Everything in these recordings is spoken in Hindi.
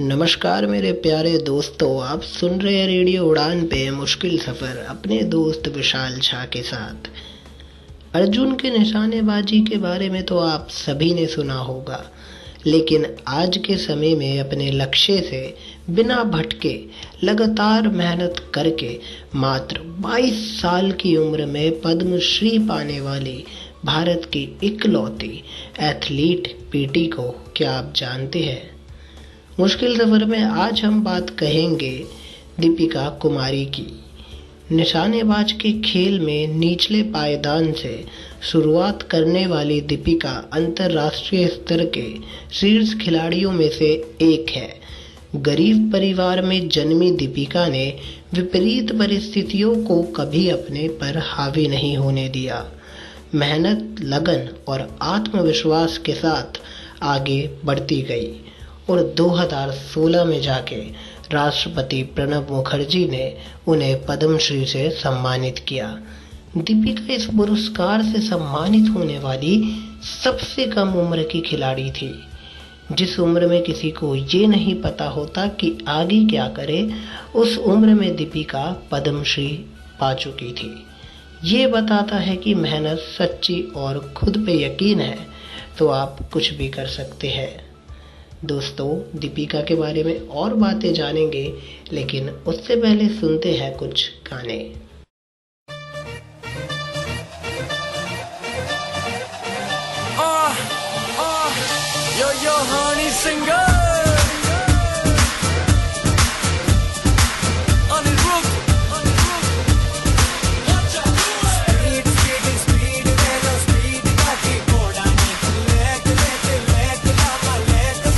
नमस्कार मेरे प्यारे दोस्तों, आप सुन रहे हैं रेडियो उड़ान पे मुश्किल सफ़र अपने दोस्त विशाल झा के साथ। अर्जुन के निशानेबाजी के बारे में तो आप सभी ने सुना होगा, लेकिन आज के समय में अपने लक्ष्य से बिना भटके लगातार मेहनत करके मात्र 22 साल की उम्र में पद्मश्री पाने वाली भारत की इकलौती एथलीट पीटी को क्या आप जानते हैं? मुश्किल सफ़र में आज हम बात कहेंगे दीपिका कुमारी की। निशानेबाज के खेल में निचले पायदान से शुरुआत करने वाली दीपिका अंतर्राष्ट्रीय स्तर के शीर्ष खिलाड़ियों में से एक है। गरीब परिवार में जन्मी दीपिका ने विपरीत परिस्थितियों को कभी अपने पर हावी नहीं होने दिया। मेहनत, लगन और आत्मविश्वास के साथ आगे बढ़ती गई और 2016 में जाके राष्ट्रपति प्रणब मुखर्जी ने उन्हें पद्मश्री से सम्मानित किया। दीपिका इस पुरस्कार से सम्मानित होने वाली सबसे कम उम्र की खिलाड़ी थी। जिस उम्र में किसी को ये नहीं पता होता कि आगे क्या करे, उस उम्र में दीपिका पद्मश्री पा चुकी थी। ये बताता है कि मेहनत सच्ची और खुद पे यकीन है तो आप कुछ भी कर सकते हैं। दोस्तों, दीपिका के बारे में और बातें जानेंगे, लेकिन उससे पहले सुनते हैं कुछ गाने। Yo, honey singer on the roof. Speed, hello speed, kaki kodani. Let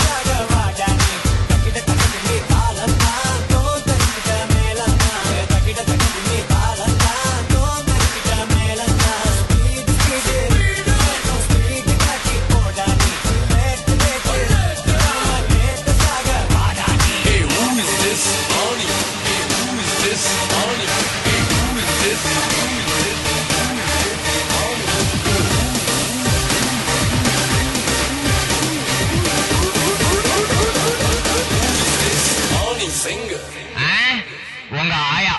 saga vadani. Takida me thalana, to takida melana. Takida me thalana, to takida melana. Speed, hello speed, kaki kodani. உங்க ஆயா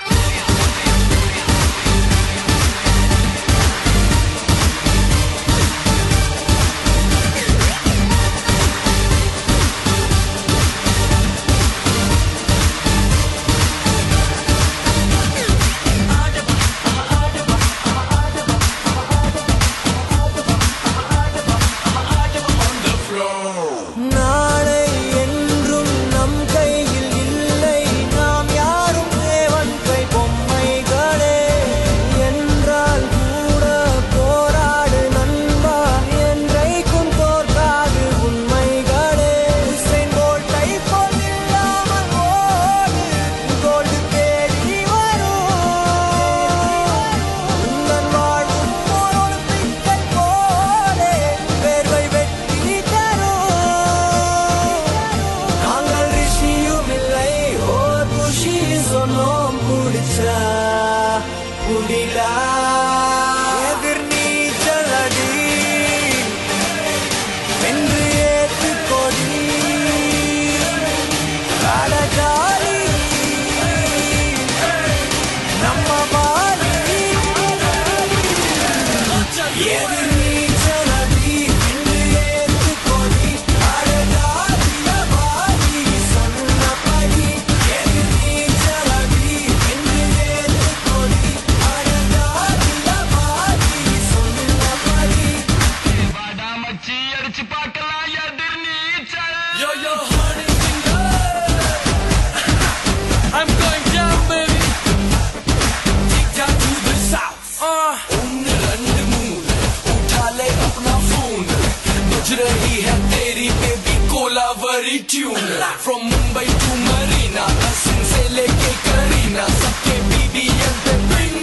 From Mumbai to Marina, Hassan se leke Karina, sabke BBM pe bring.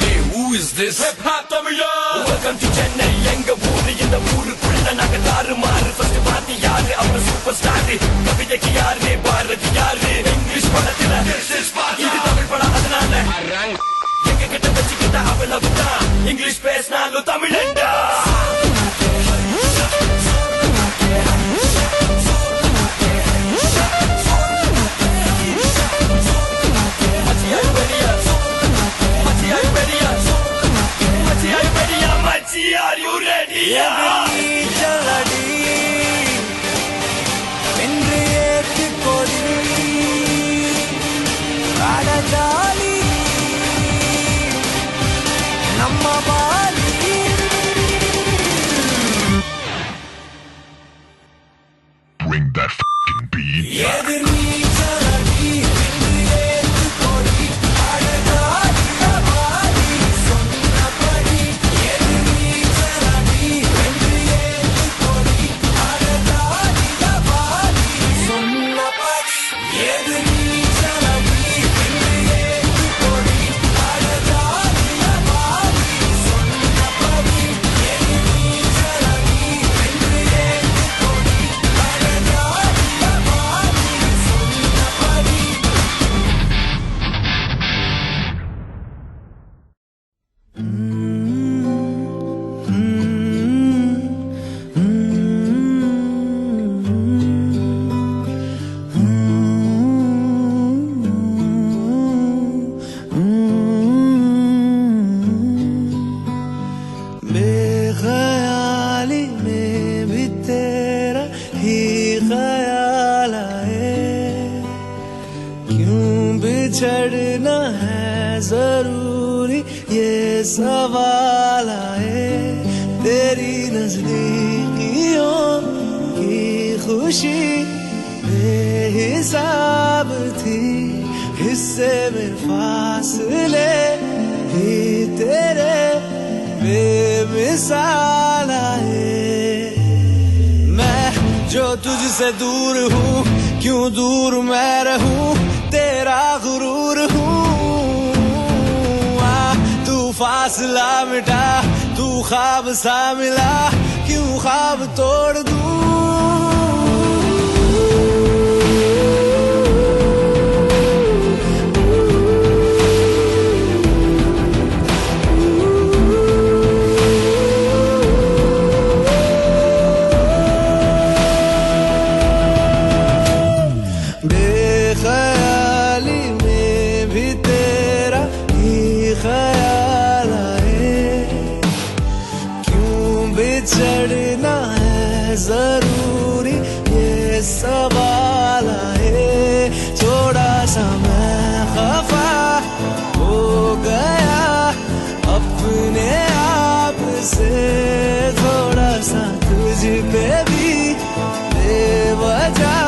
Hey, who is this? Hip hop Tamila. Welcome to Chennai, enga oor indha oorukkulla naga taarumaru. First party yaar avara superstar, kavitha ki yaar ne bharat yaar English padathila this is party idu Tamil pada adanala rang enga kitta vechikita avala vita English pesnalu Tamilanda. बेख्याली में भी तेरा ही ख्याल आए, क्यों बिछड़ना है जरूरी ये सवाल आए। तेरी नजदीकियों की खुशी बेहिसाब थी, हिस्से में फासले भी तेरे बेमिसाल आए। मैं जो तुझसे दूर हूँ, क्यों दूर मैं रहूँ, तेरा गुरूर हूँ। तू फासला मिटा, तू ख्वाब सा मिला, क्यों ख्वाब तोड़ दूँ। बेख्याली में भी तेरा ही ख्याल आए, क्यों बिछड़ना है जरूरी ये सवाल आए। थोड़ा सा मैं खफा हो गया अपने आप से, थोड़ा सा तुझ पे भी बेवजह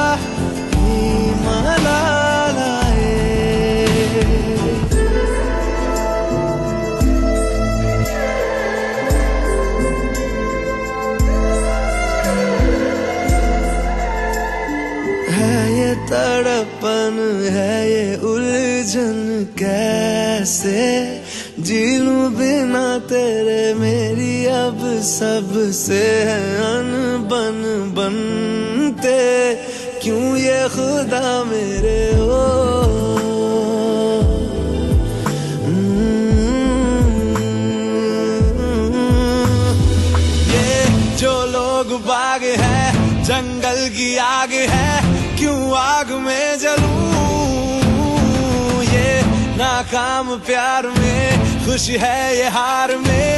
तड़पन है ये उलझन, कैसे जी लूं बिना तेरे। मेरी अब सबसे है अनबन बनते, क्यों ये खुदा मेरे हो। ये जो लोग बाग है, जंगल की आग है, क्यों आग में जलूं। ये नाकाम प्यार में खुश है ये हार में,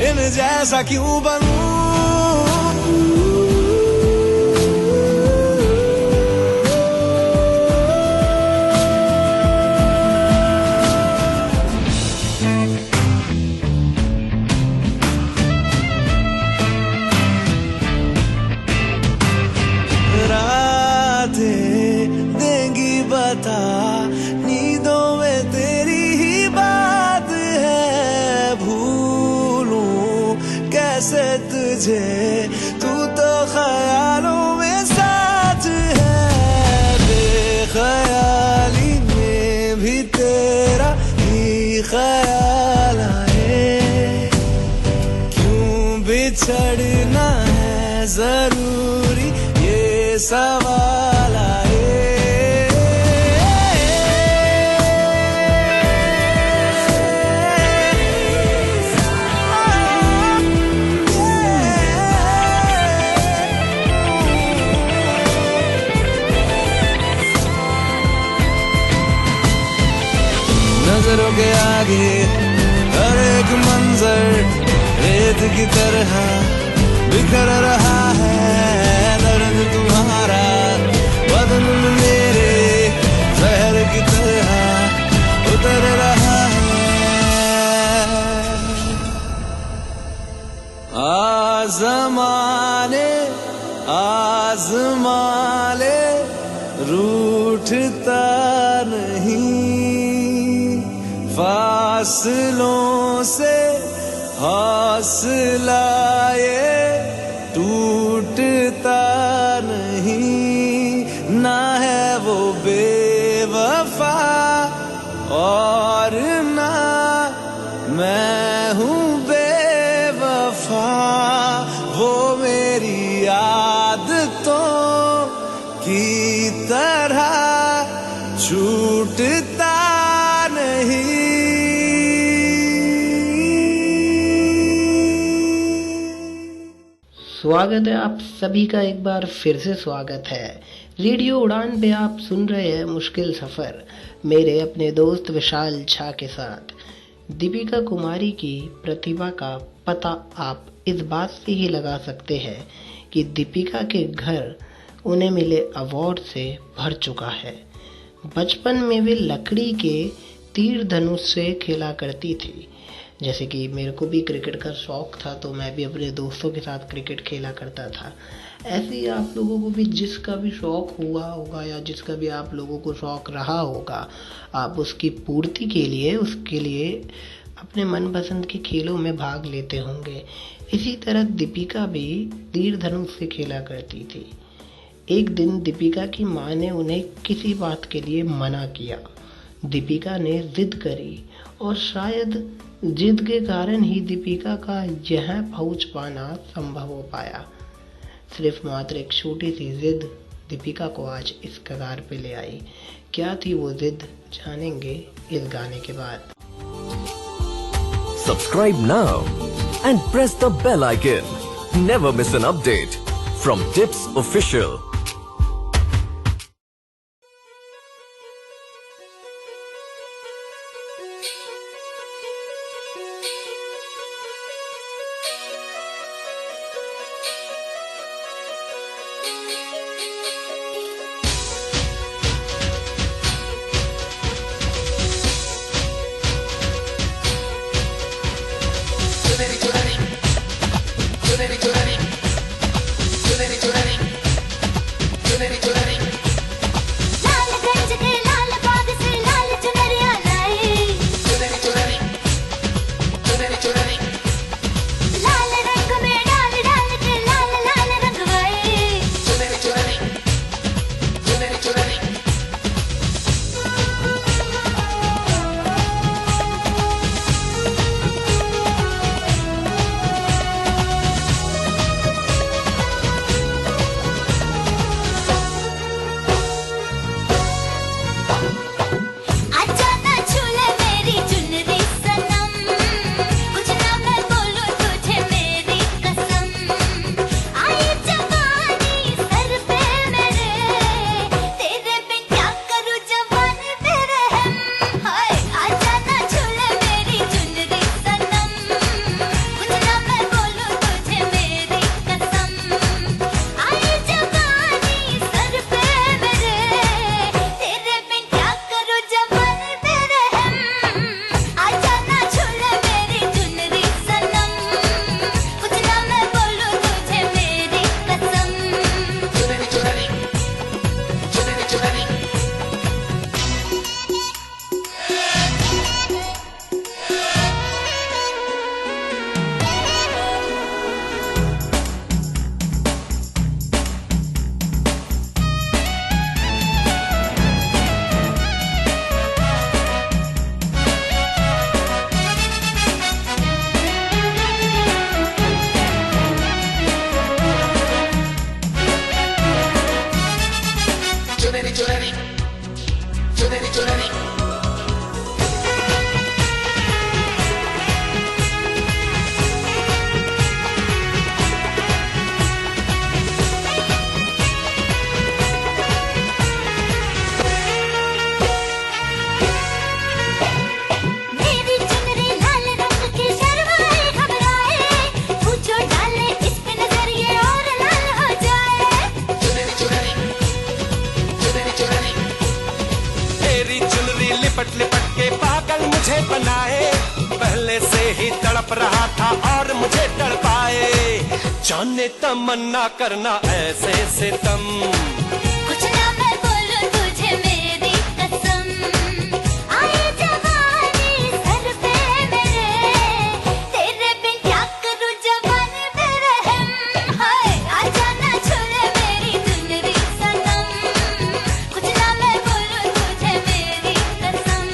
इन जैसा क्यों बनूं। देंगी बता, नींदों में तेरी ही बात है। भूलूं कैसे तुझे, तू तो ख्यालों में साथ है। बेख्याली में भी तेरा ही ख्याल आए, क्यों बिछड़ना है जरूरी ये सवाल आए। नजरों के आगे हर एक मंजर रेत की तरह बिखर रहा है। दर्द तुम्हारा बदन में मेरे जहर की तरह उतर रहा है। आज़माने आज़माले रूठता नहीं, फासलों से हौसला ये टूटता नहीं। ना है वो और ना मैं हूँ बेवफा, वो मेरी आदतों की तरह छूटता नहीं। स्वागत है आप सभी का, एक बार फिर से स्वागत है। रेडियो उड़ान पे आप सुन रहे हैं मुश्किल सफ़र, मेरे अपने दोस्त विशाल झा के साथ। दीपिका कुमारी की प्रतिभा का पता आप इस बात से ही लगा सकते हैं कि दीपिका के घर उन्हें मिले अवार्ड से भर चुका है। बचपन में वे लकड़ी के तीर धनुष से खेला करती थी। जैसे कि मेरे को भी क्रिकेट का शौक था, तो मैं भी अपने दोस्तों के साथ क्रिकेट खेला करता था। ऐसे ही आप लोगों को भी जिसका भी शौक हुआ होगा या जिसका भी आप लोगों को शौक रहा होगा, आप उसकी पूर्ति के लिए उसके लिए अपने मनपसंद के खेलों में भाग लेते होंगे। इसी तरह दीपिका भी तीर धनुष से खेला करती थी। एक दिन दीपिका की माँ ने उन्हें किसी बात के लिए मना किया। दीपिका ने जिद करी और शायद जिद के कारण ही दीपिका का यह पहुंच पाना संभव हो पाया। सिर्फ मात्र एक छोटी सी जिद दीपिका को आज इस कगार पे ले आई। क्या थी वो जिद, जानेंगे इस गाने के बाद। Subscribe now and press the bell icon. Never miss an update from Tips Official. जाने तमन्ना करना ऐसे सितम, कुछ ना मैं बोलूं तुझे मेरी कसम। आए जवानी सर पे मेरे, तेरे बिन क्या करूं जवानी मेरे हम। हाय आजा ना छोड़े मेरी चुनरी सनम, कुछ ना मैं बोलूं तुझे मेरी कसम।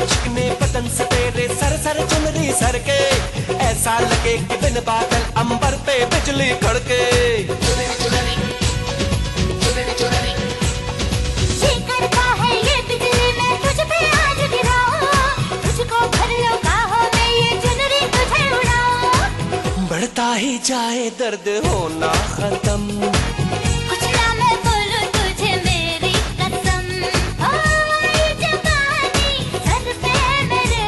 चिकने बदन से तेरे सर सर चुनरी सर के, ऐसा लगे कि बिन बादल अंबर पे बिजली कड़के। ये करता है ये बिजली मैं तुझ पे आज गिराऊं, तुझको भर लो बाहों में ये चुनरी तुझे उड़ाऊं। बढ़ता ही जाए दर्द होना खत्म, कुछ ना मैं बोलूं तुझे मेरी कसम। ओ ये जवानी सर पे मेरे,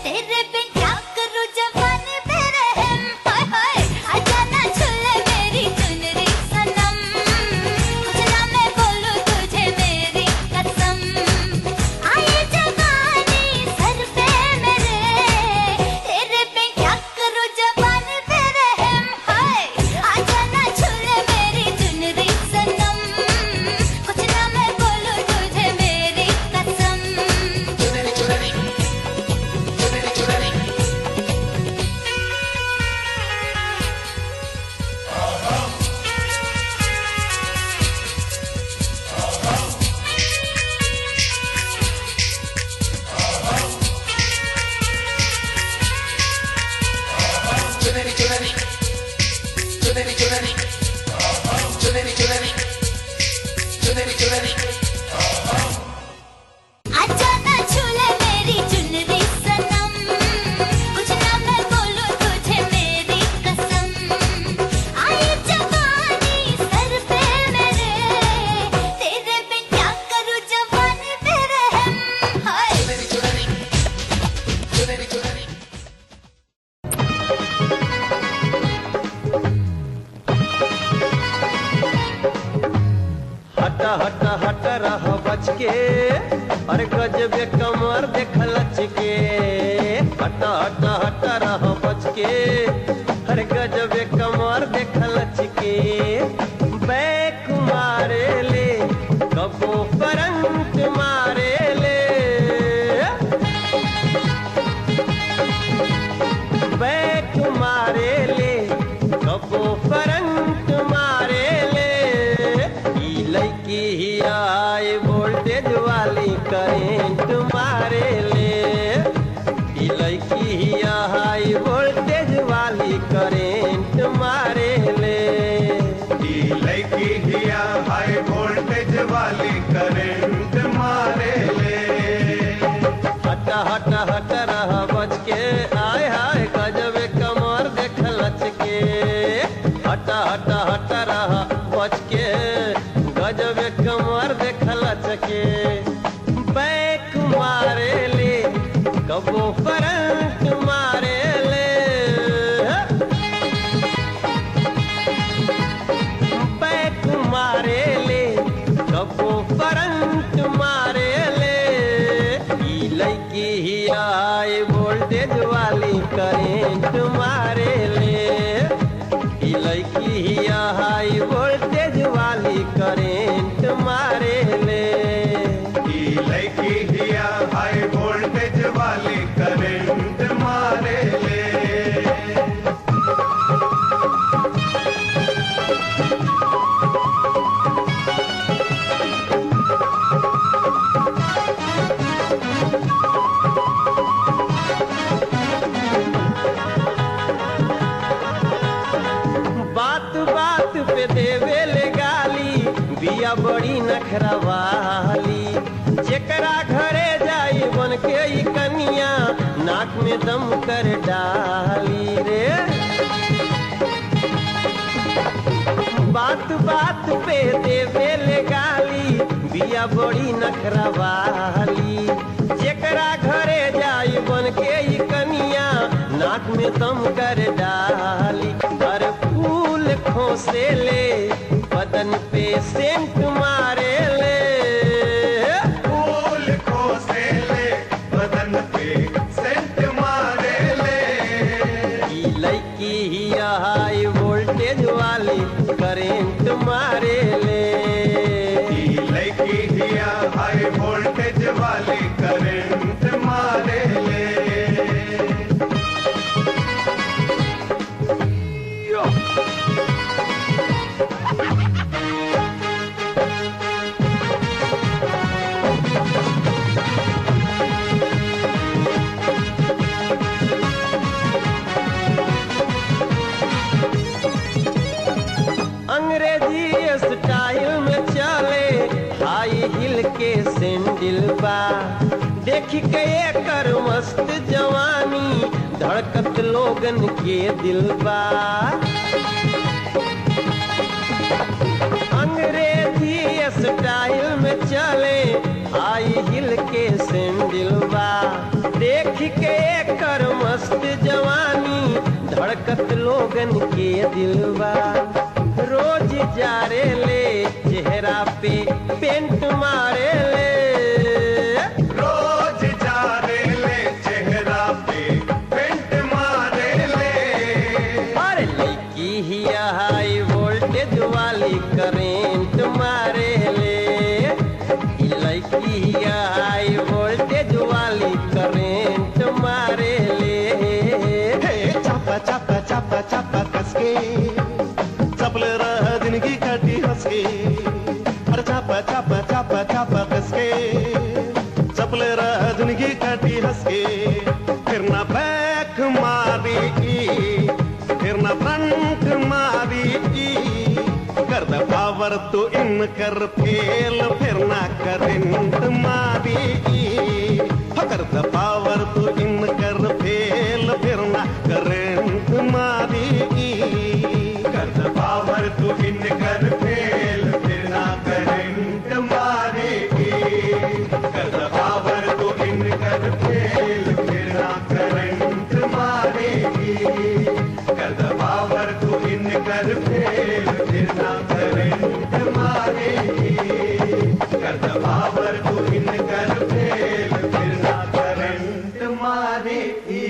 तेरे बिन क्या करूं जवानी पे रहम। हाय हाय आजा ना छूले मेरी चुनरी सनम, कुछ ना मैं बोलूं तुझे मेरी कसम। आए जवानी सर पे मेरे, तेरे बिन क्या करूं जवानी पे रहम। हाय आजा ना छूले मेरी चुनरी सनम, कुछ ना मैं बोलूं तुझे मेरी कसम। आजा ना छूले मेरी चुनरी सनम, कुछ ना मैं बोलूं तुझे मेरी कसम। आए जवानी सर पे मेरे, तेरे बिन क्या करूं जवानी पे रहम। हाय हटा हटा हटा रहा बच के, अरे गजबे कमर देख लच के। हटा हटा हटा रहा बच के, अरे गजबे कमर देख लच के। बैक मारे ले कबो करंट मारे ले, बैक मारे ले कबो करंट मारे ले। ई लड़की ही आए वोल्टेज वाली करेंट मारे ले, ई लड़की ही आए वोल्टेज वाली करेंट मारे ले। ई लड़की हिया हाई वोल्टेज वाली करंट मारे ले। हटा हटा हटा रहा बच के, आय हाय गजबे कमर देख लच के। हटा हटा हटा रहा बच के, गजबे कमर देख लच के। बैक मारे ले कबो करंट मारे ले, बैक मारे ले कबो करंट मारे ले। ई लड़की ही आए वोल्टेज वाली करेंट मारे ले, ई लड़की ही आए वोल्टेज वाली करेंट मारे ले। ई लड़की हिया हाई वोल्टेज वाली करंट मारे ले। बात बात पे देवे ले गाली, बिया बड़ी नखरा वाली। जेकरा घरे जाई बन के ई कनिया, नाक में दम कर डाली रे। बात बात पे देवे ले गाली, बिया बड़ी नखरा वाली। जेकरा घरे जाई बन के ई कनिया, नाक में दम कर डाली। अरे फूल खोसे ले बदन पे सेंट मारे ले, फूल खोसे ले बदन पे सेंट मारे ले। ई लड़की ही हाई वोल्टेज वाली करेंट मारे ले। ई लड़की हिया हाई वोल्टेज वाली करंट मारे ले। देख के कर मस्त जवानी धड़कत लोगन के दिल बा। अंग्रेजी स्टाइल में चले हाई हिल के सैंडल बा। देख के कर मस्त जवानी धड़कत लोगन के दिल बा। रोज जारे ले चेहरा पे पेंट मारे ले, रोज जा रे ले चेहरा पे पेंट मारे ले। और लड़की ही हाई वोल्टेज वाली करेंट मारे ले। लड़की ही हाई वोल्टेज वाली करेंट मारे ले। चापा चापा चापा चापा कसके चपले रह जिंदगी कटी हंसके। अरे चापा चापा चापा चापा कसके चपले रह जिंदगी कटी हंसके। फिर ना बैक मारी फिर ना फ्रंट मारी कर द पावर तो इन कर फेल फिर ना करंट मारी। कर द पावर तो इन कर फेल फिर ना करंट मारी। कर द पावर तो इन कर फेल फिर ना करंट मारेगी। कर द पावर तो इन कर फेल फिर ना करंट मारेगी। कर द पावर तो इन कर फेल फिर ना करंट मारेगी। कर द पावर तो इन कर फेल फिर ना करंट मारेगी।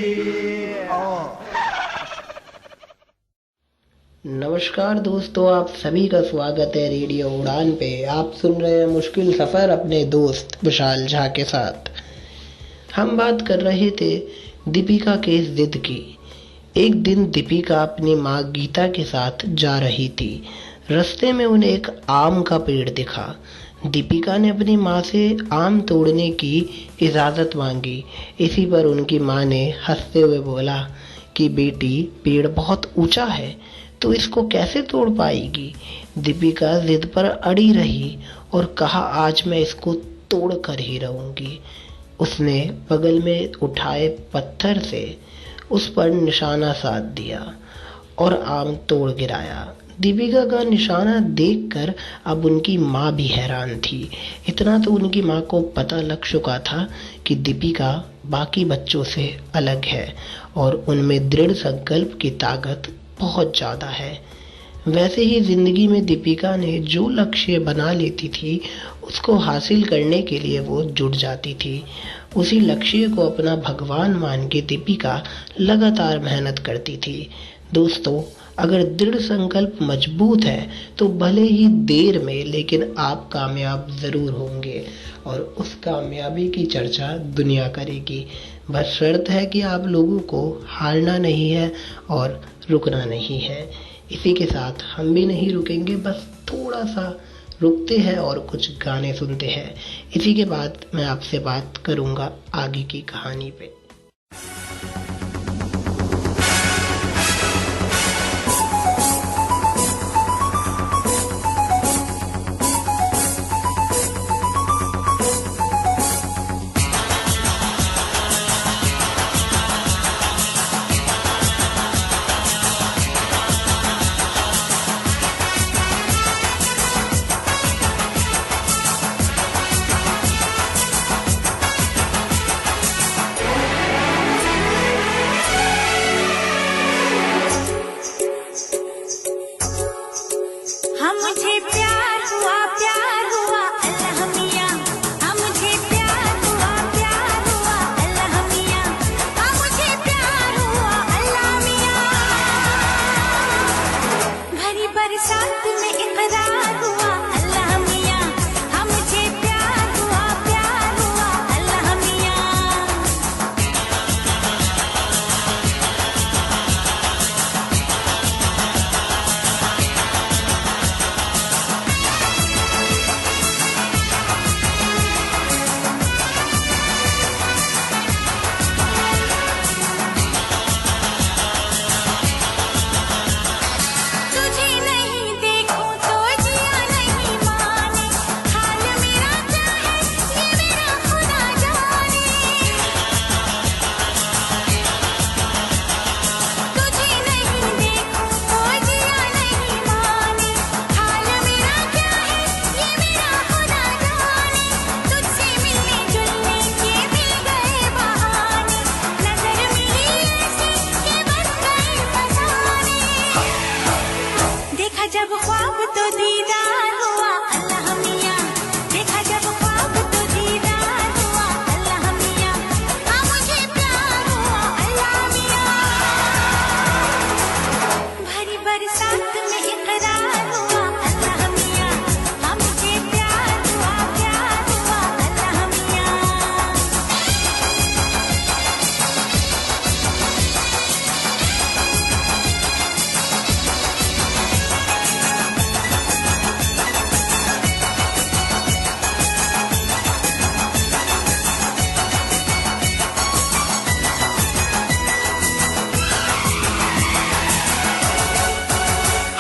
नमस्कार दोस्तों, आप सभी का स्वागत है रेडियो उड़ान पे। आप सुन रहे हैं मुश्किल सफ़र अपने दोस्त विशाल झा के साथ। हम बात कर रहे थे दीपिका के जिद की। एक दिन दीपिका अपनी माँ गीता के साथ जा रही थी। रास्ते में उन्हें एक आम का पेड़ दिखा। दीपिका ने अपनी माँ से आम तोड़ने की इजाज़त मांगी। इसी पर उनकी माँ ने हंसते हुए बोला कि बेटी, पेड़ बहुत ऊंचा है तो इसको कैसे तोड़ पाएगी। दीपिका जिद पर अड़ी रही और कहा आज मैं इसको तोड़ कर ही रहूंगी। उसने बगल में उठाए पत्थर से उस पर निशाना साध दिया और आम तोड़ गिराया। दीपिका का निशाना देखकर अब उनकी माँ भी हैरान थी। इतना तो उनकी माँ को पता लग चुका था कि दीपिका बाकी बच्चों से अलग है और उनमें दृढ़ संकल्प की ताकत बहुत ज़्यादा है। वैसे ही जिंदगी में दीपिका ने जो लक्ष्य बना लेती थी उसको हासिल करने के लिए वो जुट जाती थी। उसी लक्ष्य को अपना भगवान मान के दीपिका लगातार मेहनत करती थी। दोस्तों, अगर दृढ़ संकल्प मजबूत है तो भले ही देर में लेकिन आप कामयाब ज़रूर होंगे और उस कामयाबी की चर्चा दुनिया करेगी। बस शर्त है कि आप लोगों को हारना नहीं है और रुकना नहीं है। इसी के साथ हम भी नहीं रुकेंगे, बस थोड़ा सा रुकते हैं और कुछ गाने सुनते हैं। इसी के बाद मैं आपसे बात करूँगा आगे की कहानी पे।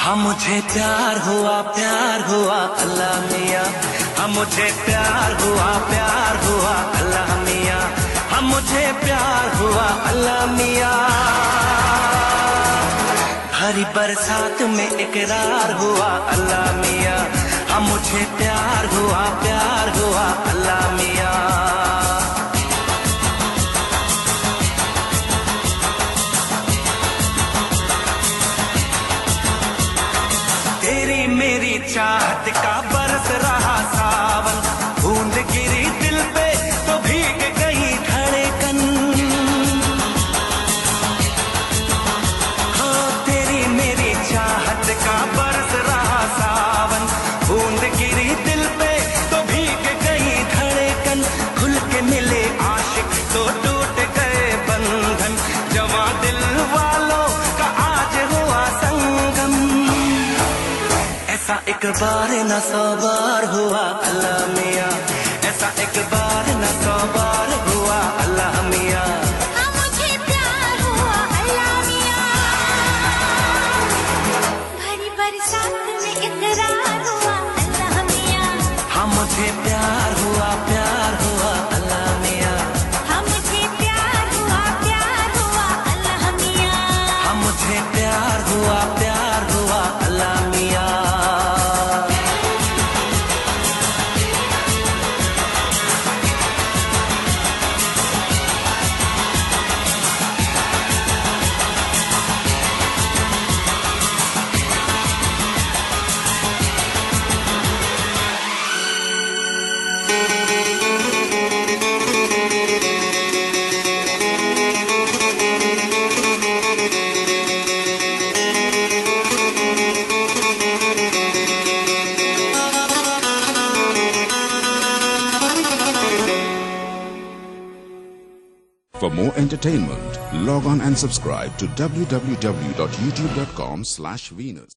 हाँ मुझे प्यार हुआ अल्लाह मियाँ। हाँ मुझे प्यार हुआ अल्लाह मियाँ। हाँ मुझे प्यार हुआ अल्लाह मियाँ। हरी बरसात में इकरार हुआ अल्लाह मियाँ। हाँ मुझे प्यार हुआ अल्लाह मियाँ। तेरी मेरी चाहत का बरस रहा सावन, बूंद गिरी दिल पे तो भीग गई धड़कन। हाँ तेरी मेरी चाहत का बरस रहा सावन, बूंद गिरी दिल पे तो भीग गई धड़कन। खुल के मिले आशिक तो टूट गए बंधन, जवां दिल वालों का आज हुआ संगम। ऐसा एक बार न 100 बार हुआ अल्लाह मियाँ। ऐसा एक बार न 100 बार हुआ अल्लाह मियाँ। हाँ मुझे प्यार हुआ अल्लाह मियाँ। भरी बरसात में इकरार हुआ अल्लाह मियाँ। हाँ मुझे प्यार हुआ अल्लाह मियाँ। हाँ मुझे प्यार हुआ अल्लाह मियाँ। हाँ मुझे प्यार हुआ अल्लाह मियाँ। For more entertainment, log on and subscribe to www.youtube.com/Venus.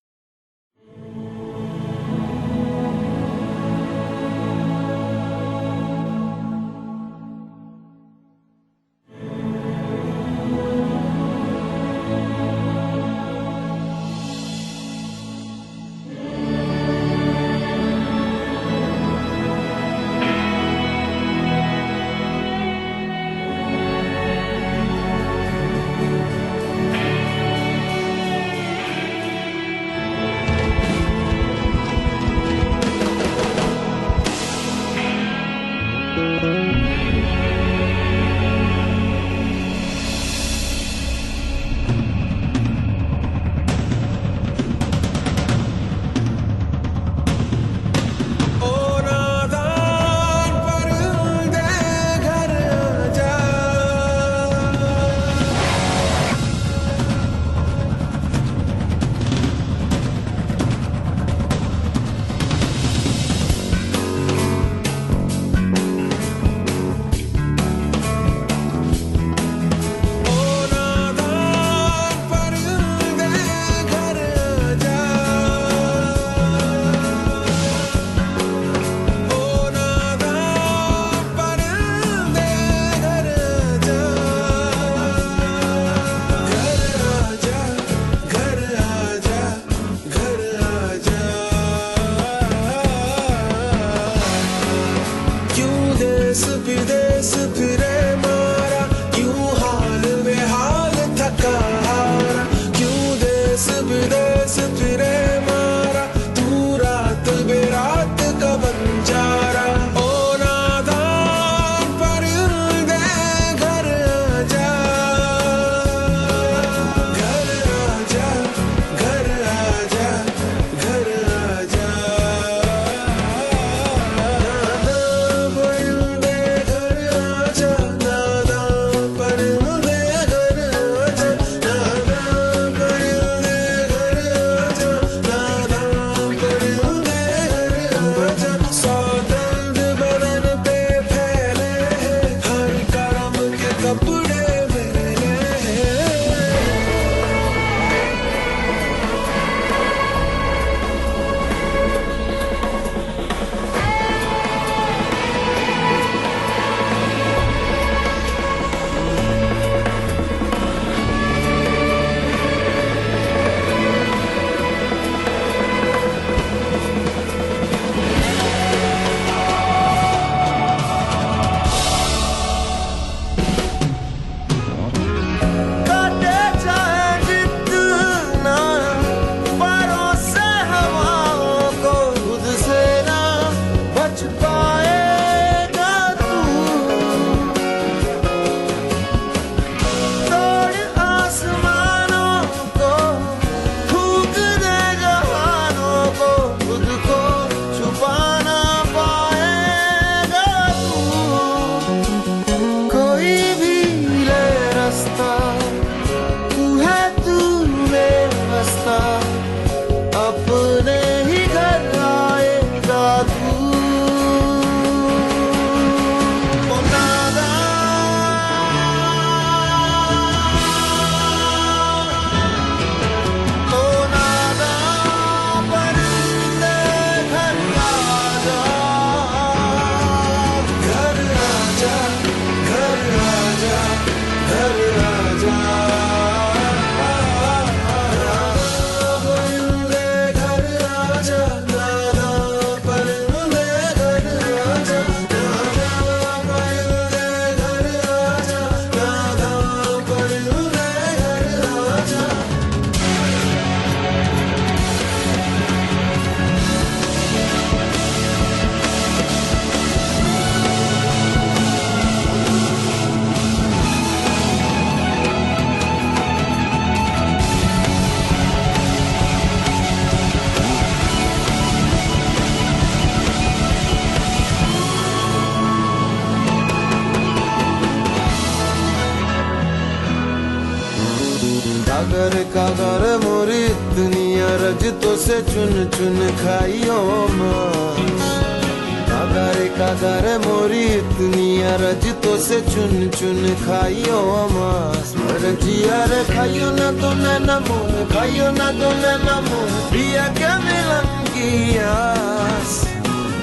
कागर मोरी दुनिया रजतों से चुन चुन खाइयो मास। कागर मोरी दुनिया रजतों से चुन चुन खाइयो मास। जिया रे खाइयो ना तो नैना मोर, खाइयो ना तो नैना मोर, प्रिया क्या मिलन की आस।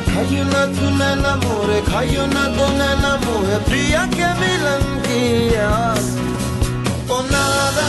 खाइयो ना तू नैना मोर, खाइयो ना तो नैना मोर, प्रिया क्या मिलन की आस। ओ नादा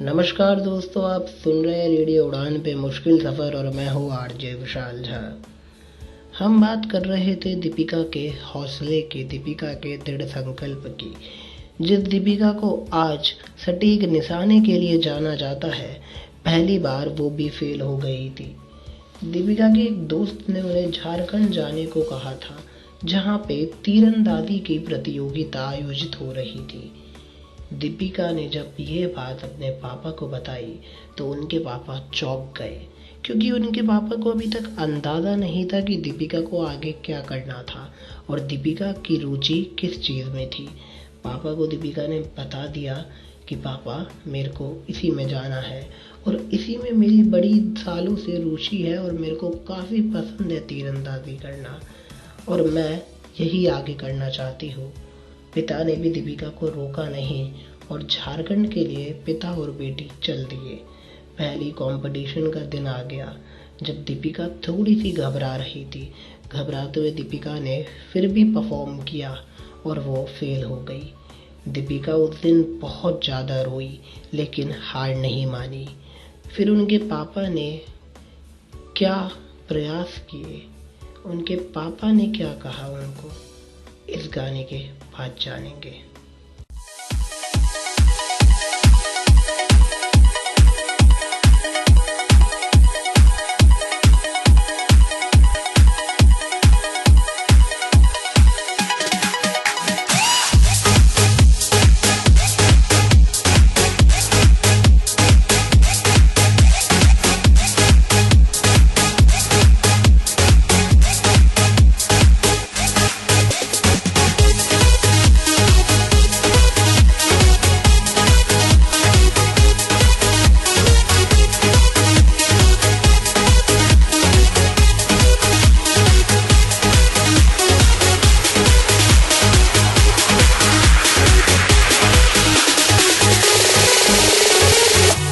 नमस्कार दोस्तों, आप सुन रहे हैं रेडियो उड़ान पे मुश्किल सफ़र और मैं हूँ आरजे विशाल झा। हम बात कर रहे थे दीपिका के हौसले की, दीपिका के दृढ़ संकल्प की। जिस दीपिका को आज सटीक निशाने के लिए जाना जाता है, पहली बार वो भी फेल हो गई थी। दीपिका के एक दोस्त ने उन्हें झारखंड जाने को कहा था, जहाँ पे तीरंदाजी की प्रतियोगिता आयोजित हो रही थी। दीपिका ने जब ये बात अपने पापा को बताई तो उनके पापा चौंक गए, क्योंकि उनके पापा को अभी तक अंदाज़ा नहीं था कि दीपिका को आगे क्या करना था और दीपिका की रुचि किस चीज़ में थी। पापा को दीपिका ने बता दिया कि पापा मेरे को इसी में जाना है और इसी में मेरी बड़ी सालों से रुचि है और मेरे को काफ़ी पसंद है तीरंदाजी करना और मैं यही आगे करना चाहती हूँ। पिता ने भी दीपिका को रोका नहीं और झारखंड के लिए पिता और बेटी चल दिए। पहली कंपटीशन का दिन आ गया जब दीपिका थोड़ी सी घबरा रही थी। घबराते हुए दीपिका ने फिर भी परफॉर्म किया और वो फेल हो गई। दीपिका उस दिन बहुत ज़्यादा रोई लेकिन हार नहीं मानी। फिर उनके पापा ने क्या प्रयास किए, उनके पापा ने क्या कहा उनको, इस गाने के बाद जानेंगे।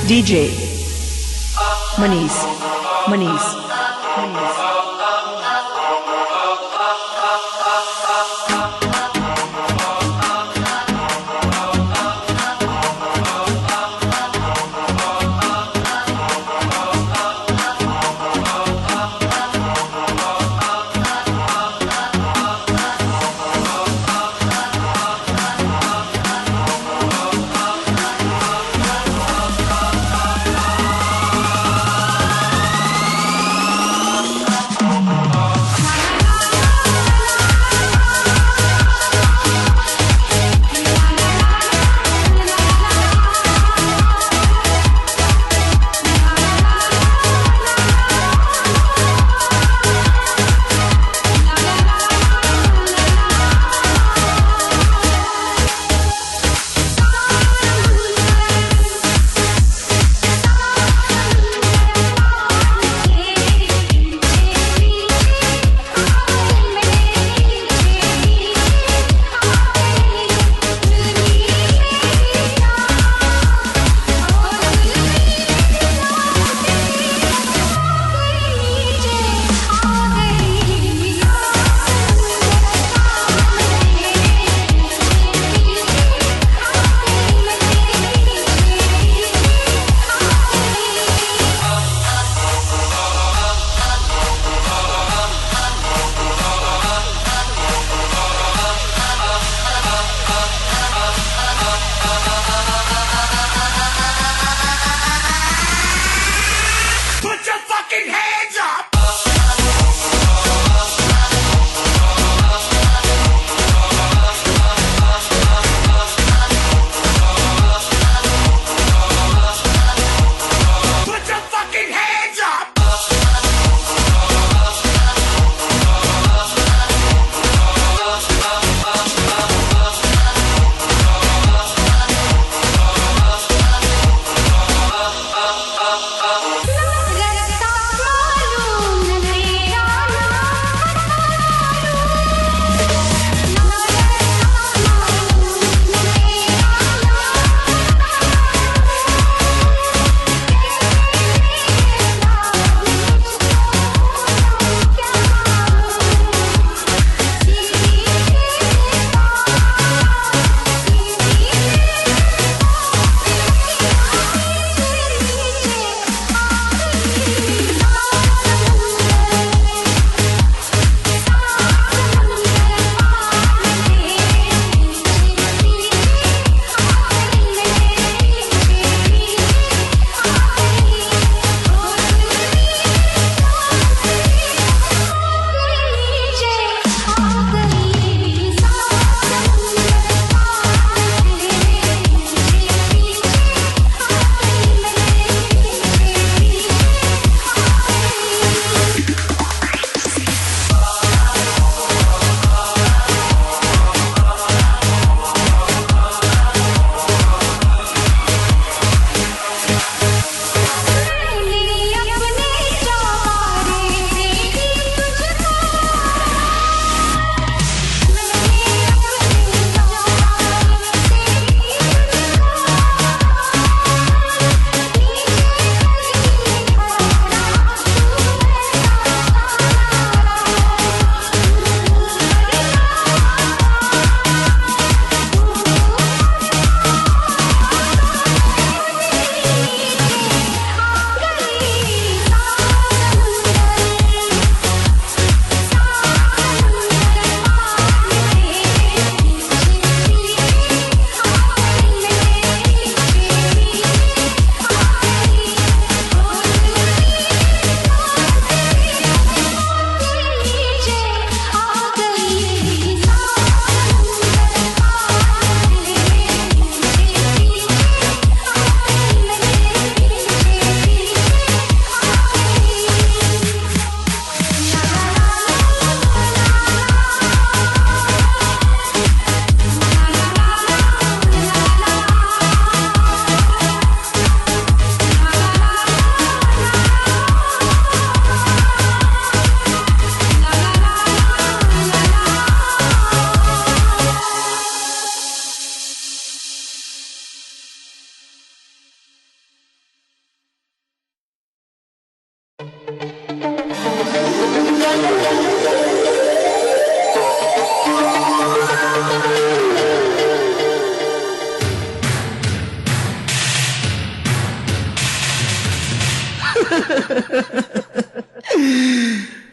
DJ Manish.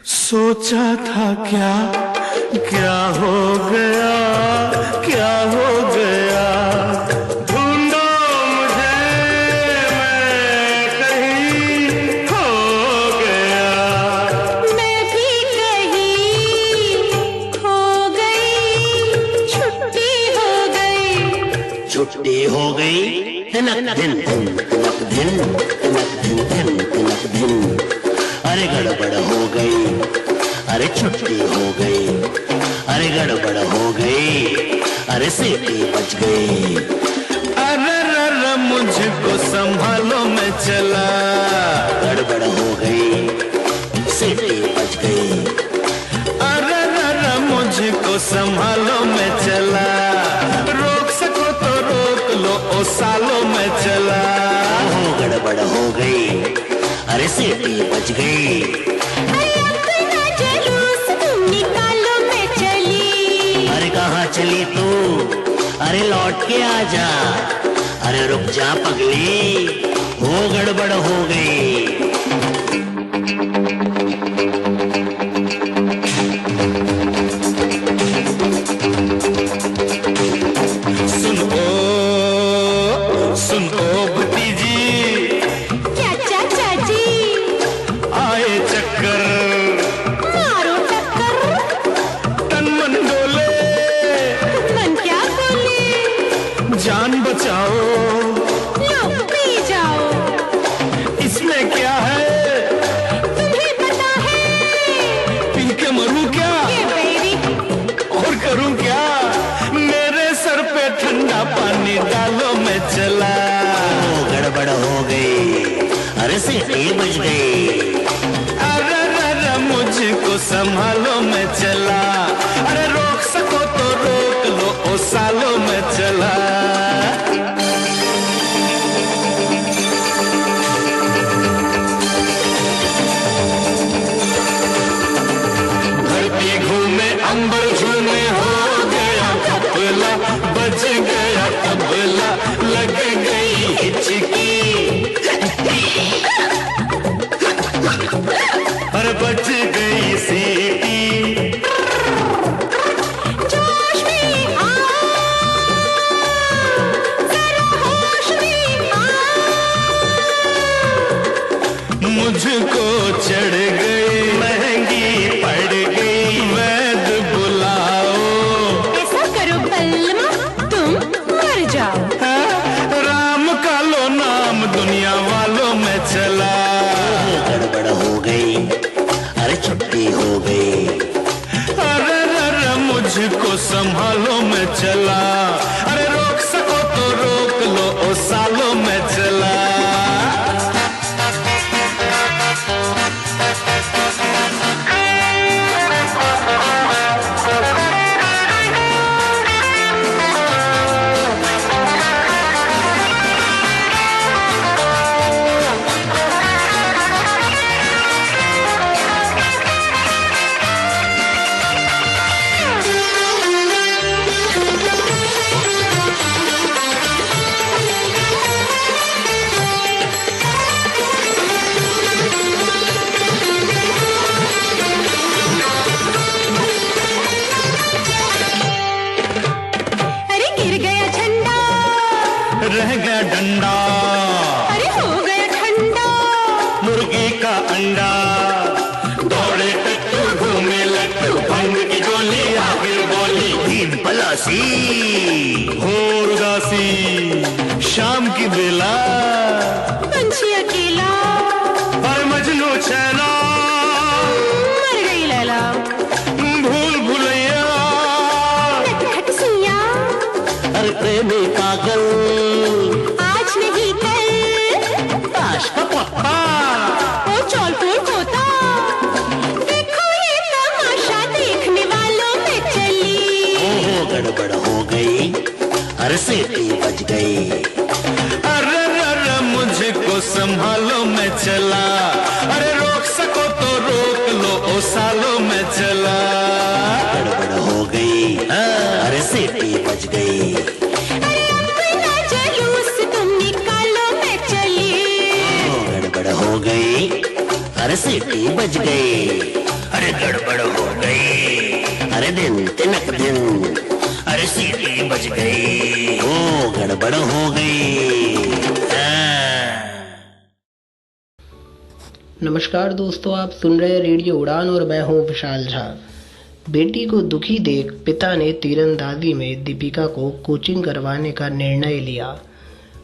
सोचा था क्या क्या हो गया, क्या हो गया, ढूंढो मुझे मैं कहीं खो गया। मैं भी कहीं खो गई, छुट्टी हो गई। छुट्टी हो गई, तिनक दिन तिनक दिन तिनक दिन तिनक दिन। अरे गड़बड़ हो गई, अरे छुट्टी हो गई, अरे गड़बड़ हो गई, अरे सीटी बच गई। अरे रर मुझको संभालो मैं चला, गड़बड़ हो गई, सीटी बच गई। अरे रर मुझको संभालो मैं चला, रोक सको तो रोक लो ओ सालों में चला। ओहो गड़बड़ हो गई, अरे सीटी बच गई। अपना जुलूस तुम निकालो मैं चली। अरे कहाँ चली तू, अरे लौट के आ जा, अरे रुक जा पगली, हो गड़बड़ हो गई। सुन ओ भतीजी, क्या चाचा जी, आए चक्कर मारो टक्कर, तन मन डोले, मन क्या बोले, जान बचाओ, लो पी जाओ। इसमें क्या है तुम्हें पता है, पी के मरूं क्या, ये बेरी और करूं क्या, मेरे सर पे ठंडा पानी डालो मैं चला। ओ गड़बड़ हो गई, अरे सीटी बच गई। अरे रर मुझको संभालो मैं चला, अरे रोक सको तो रोक लो ओ सालों में चला। धरती घूमे अंबर झूमे, हो गया घपला, बज गया तबला, लग गई हिचकी, अरे बच गई सीटी। जोश में आओ, जरा होश में आओ। मुझको चढ़ गई, महंगी पड़ गई, वैद बुलाओ। ऐसा करो बल्लमा, तुम मर जाओ। राम का लो नाम दुनिया वालों में चला। गड़बड़ हो गई, अरे छुट्टी हो गई। अरे रर मुझको संभालो मैं चला, अरे रोक सको तो रोक लो ओ सालों में चला। अरे गिर गया झंडा, रह गया डंडा, अरे हो गया ठंडा। मुर्गी का अंडा, दौड़े टट्टू घूमे लट्टू, भंग की गोली आगे बोली, तीन पलासी हो उदासी, शाम की बेला, पंछी अकेला, और मजनू छैला, मर गई लैला। भूल भुलैया, नटखट सुइया, अरे प्रेमी पागल, आज नहीं कल, ताश का पप्पा। ओ चौल फूल खोता। देखो ये तमाशा देखने वालों में चली। ओहो गड़बड़ हो गई, अरे सीटी बच गई। अरे रर मुझको संभालो मैं चला, अरे रोक सको तो रोक लो ओ सालों में चला। गड़बड़ हो गई, अरे सीटी बच गई। अरे अपना जुलूस तुम निकालो मैं चली। ओ गड़बड़ हो गई, सीटी बज गई, अरे गड़बड़ हो गई, अरे दिन तिनक दिन, अरे सीटी बज गई, ओ गड़बड़ हो गई। नमस्कार दोस्तों, आप सुन रहे हैं रेडियो उड़ान और मैं हूं विशाल झा। बेटी को दुखी देख पिता ने तीरंदाजी में दीपिका को कोचिंग करवाने का निर्णय लिया।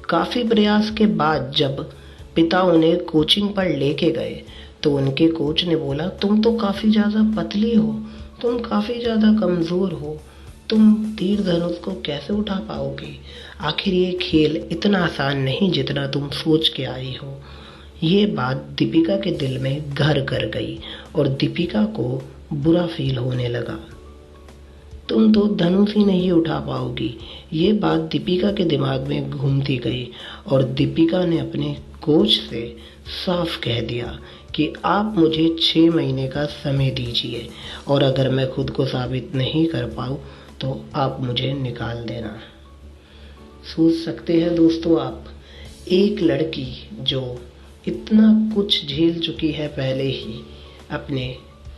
काफी प्रयास के बाद जब पिता उन्हें कोचिंग पर लेके गए तो उनके कोच ने बोला, तुम तो काफी ज्यादा पतली हो, तुम काफी ज्यादा कमजोर हो, तुम तीर धनुष को कैसे उठा पाओगी? आखिर ये खेल इतना आसान नहीं जितना तुम सोच के आई हो। ये बात दीपिका के दिल में घर कर गई और दीपिका को बुरा फील होने लगा। तुम तो धनुष ही नहीं उठा पाओगी, ये बात दीपिका के दिमाग में घूमती गई और दीपिका ने अपने कोच से साफ कह दिया कि आप मुझे 6 महीने का समय दीजिए और अगर मैं खुद को साबित नहीं कर पाऊँ तो आप मुझे निकाल देना। सोच सकते हैं दोस्तों आप, एक लड़की जो इतना कुछ झेल चुकी है पहले ही अपने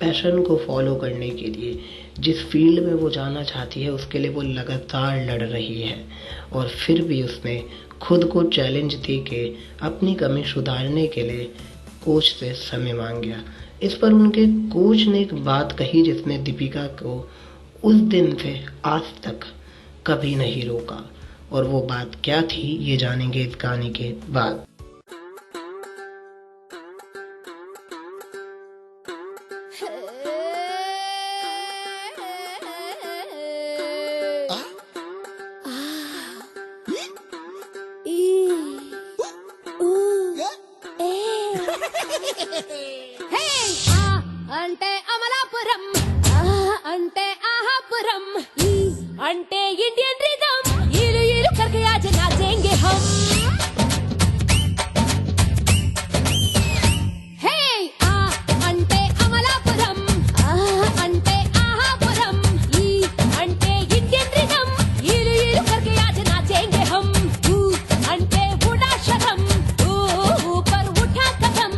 पैशन को फॉलो करने के लिए, जिस फील्ड में वो जाना चाहती है उसके लिए वो लगातार लड़ रही है और फिर भी उसने खुद को चैलेंज दे के अपनी कमी सुधारने के लिए कोच से समय मांग गया। इस पर उनके कोच ने एक बात कही जिसने दीपिका को उस दिन से आज तक कभी नहीं रोका, और वो बात क्या थी ये जानेंगे इस कहानी के बाद। అంటే అమలాపురం అంటే ఆహాపురం అంటే ఇండియన్ रिदम इलू इलू करके आज नाचेंगे हम। हे అంటే అమలాపురం అంటే ఆహాపురం అంటే ఇండియन रिदम इलू इलू करके आज नाचेंगे हम। అంటే उड़ा शरम ऊपर उठा कदम,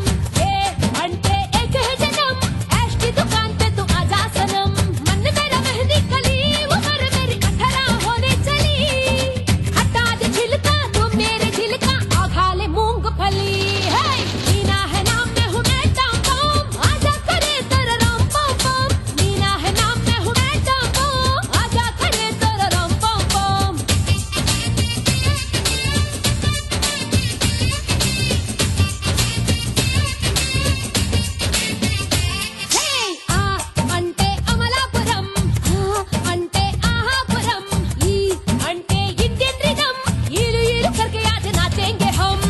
అంటే एक है जन्म ऐश की दुकान पे तू आजा सनम। मन मेरा मेहंदी कली उम्र मेरी 18 होने चली, हटा दे छिलका तू मेरे दिल का आ खा ले मूंगफली। हे मीना है नाम में हूँ मैं टम टम, आजा करे तेरा रम पम पम। मीना है नाम में हूँ मैं टम टम, आजा करे तेरा रम पम पम। हे అంటే అమలాపురం అంటే ఆహాపురం అంటే ఇండియन रिदम इलू इलू करके आज नाचेंगे हम।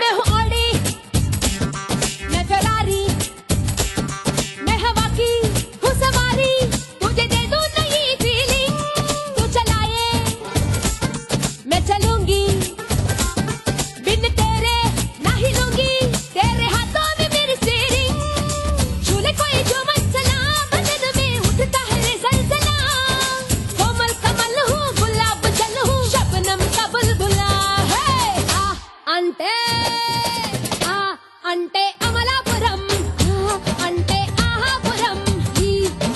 मैं हूँ ऑडी, मैं फेरारी, मैं हवा की हूँ सवारी, तुझे दे दूँ नई फीलिंग, तू चलाए मैं चलूंगी, बिन तेरे ना हिलूंगी, तेरे हाथों में मेरी स्टीयरिंग। झूले कोई जो मचला बदन में उठता है रे सलसला, कोमल कमल हूँ गुलाब जल हूँ शबनम का बुलबुला। అంటే అమలాపురం అంటే ఆహాపురం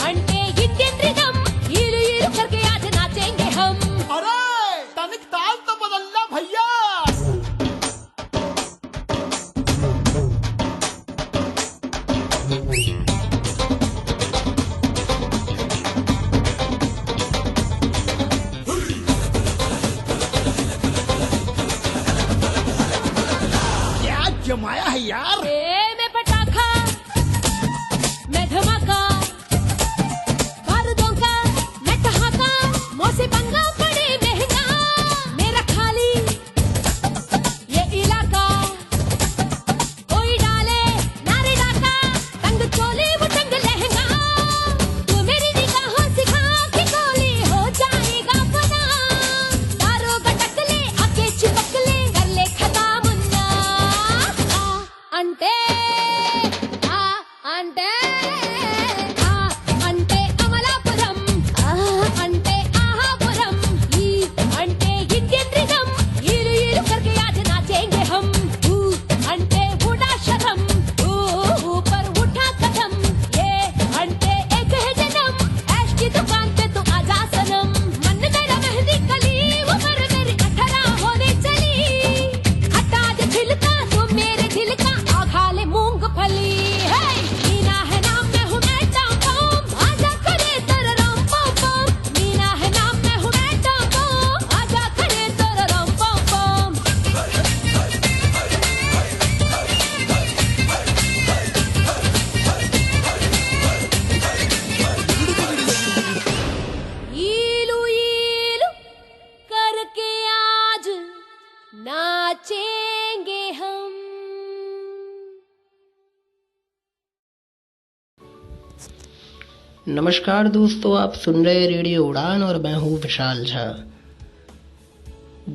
అంటే ఇండియన్ रिदम इलू इलू करके आज नाचेंगे हम। अरे तनिक ताल तो बदलना भैया। क्या जमाया है यार। मैं पटाखा मैं धमाका, बारूदों का मैं ठहाका, मोसे पंगा पड़े महंगा मेरा खाली ये इलाका। कोई डाले नारे डाका, तंग चोले वो तंग लहंगा, तू मेरी निगाहों सिखा के गोली हो जाएगा फना। అంటే ఆ అంటే అమలాపురం, ఆ అంటే ఆహాపురం, ఈ అంటే ఇండియన్ రిథమ్, ఈలు ఈలు करके आज नाचेंगे हम, ऊ అంటే उड़ाशरम, ऊ ऊपर उठा कदम, ये అంటే एक है जन्म, ऐश की दुकान पे तू आजा सनम, मन मेरा मेहंदी कली, उम्र मेरी 18 होने चली, हटा दे छिलका तू मेरे दिल का, आखा ले मूंगफली, हे मीना है नाम मैं हूँ मैं टॉम टॉम, आजा करे तेरा रम पम पम, मीना है नाम मैं हूँ मैं टॉम टॉम, आजा करे तेरा रम पम पम। ईलू ईलू करके आज नाचेंगे हम। नमस्कार दोस्तों, आप सुन रहे हैं रेडियो उड़ान और मैं हूँ विशाल झा।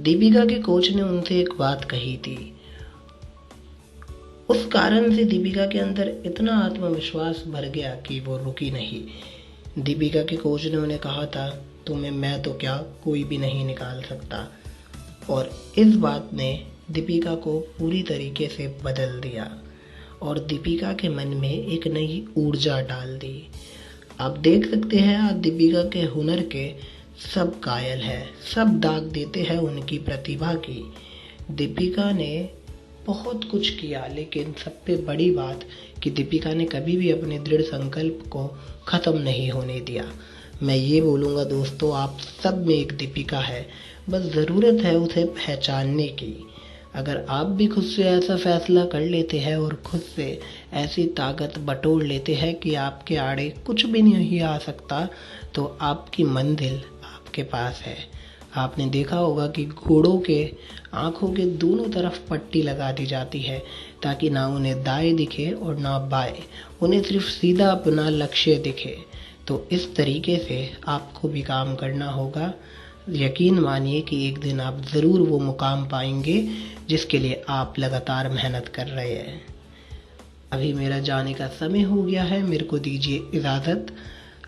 दीपिका के कोच ने उनसे एक बात कही थी, उस कारण से दीपिका के अंदर इतना आत्मविश्वास भर गया कि वो रुकी नहीं। दीपिका के कोच ने उन्हें कहा था, तुम्हें मैं तो क्या कोई भी नहीं निकाल सकता, और इस बात ने दीपिका को पूरी तरीके से बदल दिया और दीपिका के मन में एक नई ऊर्जा डाल दी। आप देख सकते हैं, आज दीपिका के हुनर के सब कायल हैं, सब दाग देते हैं उनकी प्रतिभा की। दीपिका ने बहुत कुछ किया, लेकिन सबसे बड़ी बात कि दीपिका ने कभी भी अपने दृढ़ संकल्प को ख़त्म नहीं होने दिया। मैं ये बोलूँगा दोस्तों, आप सब में एक दीपिका है, बस ज़रूरत है उसे पहचानने की। अगर आप भी खुद से ऐसा फैसला कर लेते हैं और खुद से ऐसी ताकत बटोर लेते हैं कि आपके आड़े कुछ भी नहीं आ सकता, तो आपकी मंजिल आपके पास है। आपने देखा होगा कि घोड़ों के आँखों के दोनों तरफ पट्टी लगा दी जाती है ताकि ना उन्हें दाएं दिखे और ना बाएं, उन्हें सिर्फ सीधा अपना लक्ष्य दिखे। तो इस तरीके से आपको भी काम करना होगा। यकीन मानिए कि एक दिन आप ज़रूर वो मुकाम पाएंगे जिसके लिए आप लगातार मेहनत कर रहे हैं। अभी मेरा जाने का समय हो गया है, मेरे को दीजिए इजाज़त।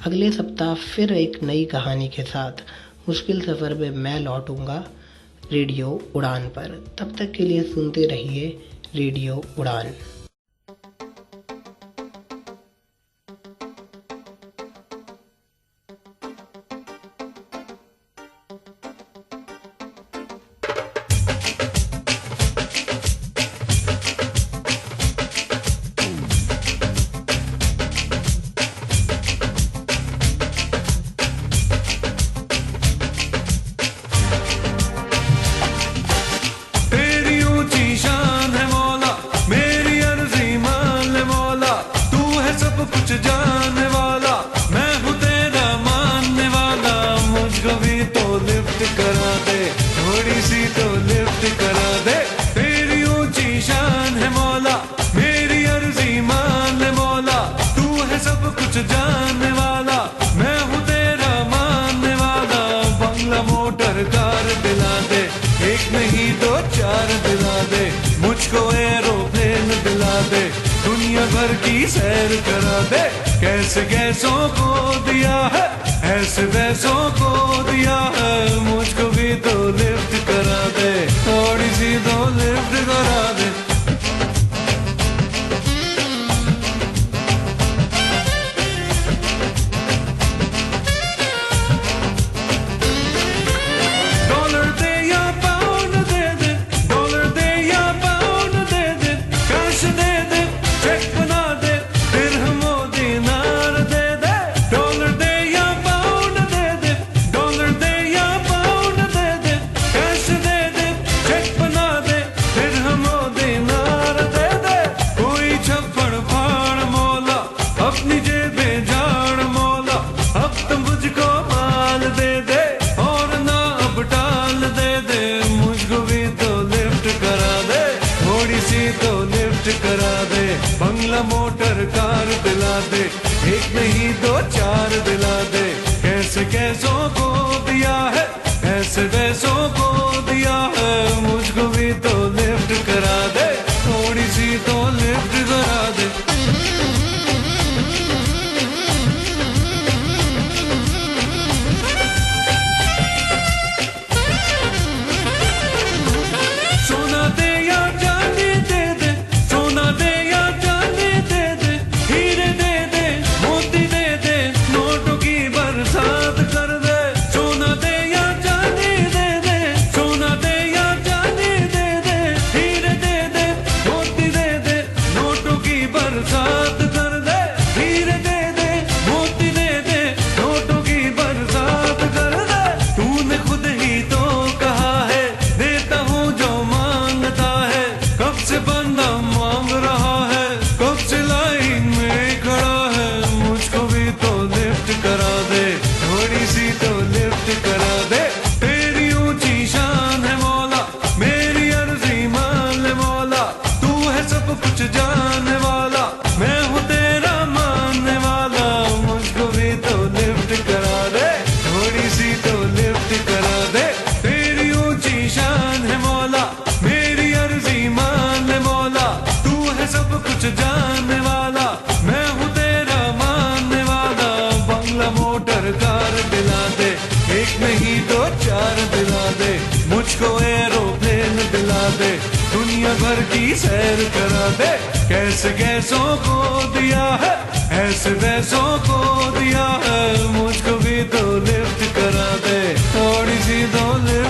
अगले सप्ताह फिर एक नई कहानी के साथ मुश्किल सफ़र में मैं लौटूंगा रेडियो उड़ान पर। तब तक के लिए सुनते रहिए रेडियो उड़ान। तेरी ऊंची शान है मौला, मेरी अर्जी मान ले मौला, तू है सब कुछ जानने वाला, मैं हूँ तेरा मानने वाला, मुझको भी तो लिफ्ट करा दे, थोड़ी सी तो लिफ्ट करा दे। तेरी ऊंची शान है मौला, मेरी अर्जी मान ले मौला, तू है सब कुछ जानने वाला, मैं हूँ तेरा मानने वाला, बंगला मोटर कार दिला दे, एक नहीं दो चार दिला दे, मुझको एरोप्लेन दिला दे, दुनिया भर की सैर करा दे। कैसे कैसों को दिया है, ऐसे वैसों को दिया है, मुझको भी तो लिफ्ट करा दे, थोड़ी सी तो लिफ्ट करा दे। डॉलर दे या पाउंड दे दे, डॉलर दे या पाउंड दे दे, कैश दे दे, चेक बना दे, दिरहम दिनार दे दे। डॉलर दे या पाउंड दे दे, डॉलर दे या पाउंड दे दे, कैश दे दे, चेक बना दे, दिरहम दिनार दे दे। कोई छप्पड़ फाड़ मौला, अपनी जेबें झाड़ मौला, अब तो मुझको माल दे दे और ना अब टाल दे दे, मुझको भी तो लिफ्ट करा दे, थोड़ी सी तो लिफ्ट करा दे। बंगला मोटर कार दिला दे, एक नहीं दो चार दिला दे। कैसे कैसों को दिया है, ऐसे वैसों को दिया है, मुझको भी तो लिफ्ट करा दे, थोड़ी सी तो लिफ्ट करा दे। है सब कुछ जानने वाला, मैं हूँ तेरा मानने वाला। बंगला मोटर कार दिला दे, एक नहीं दो चार दिला दे, मुझको एरोप्लेन दिला दे, दुनिया भर की सैर करा दे। कैसे कैसों को दिया है, ऐसे वैसों को दिया है, मुझको भी तो लिफ्ट करा दे, थोड़ी सी तो लिफ्ट